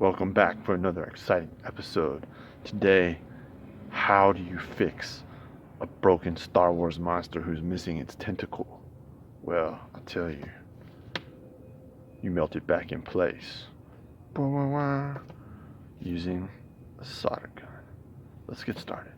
Welcome back for another exciting episode. Today, how do you fix a broken Star Wars monster who's missing its tentacle? Well, I'll tell you. You melt it back in place using a solder gun. Let's get started.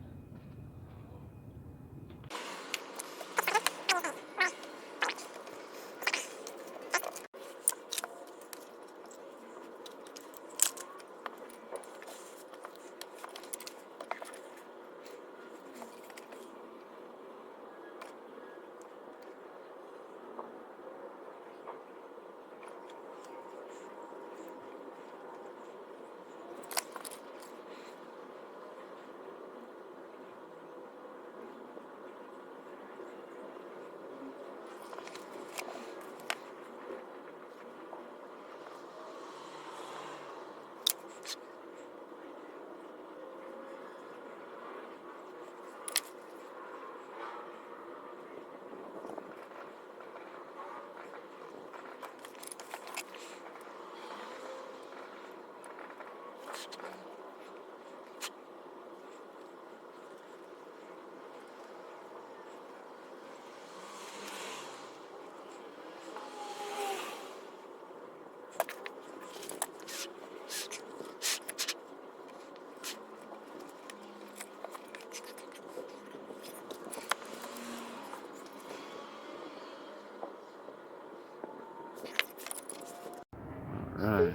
Alright.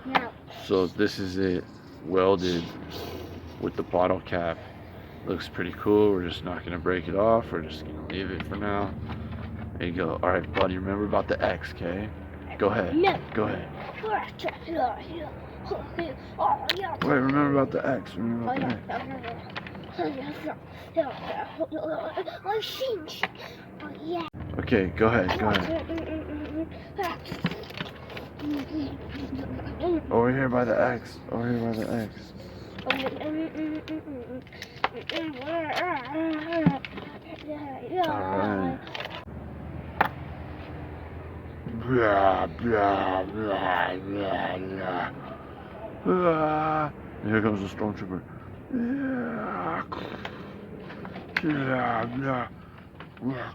Now, So this is it welded with the bottle cap. Looks pretty cool. We're just not gonna break it off. We're just gonna leave it for now. There you go. Alright, buddy, remember about the X, okay? Go ahead. No. Go ahead. Wait, Wait, remember about the X. Remember about the X. Okay, go ahead. Go ahead. Over here by the X. Over here by the X. Alright. Blah, blah, blah, blah, blah. Ah, here comes the stormtrooper. Blah, blah, blah.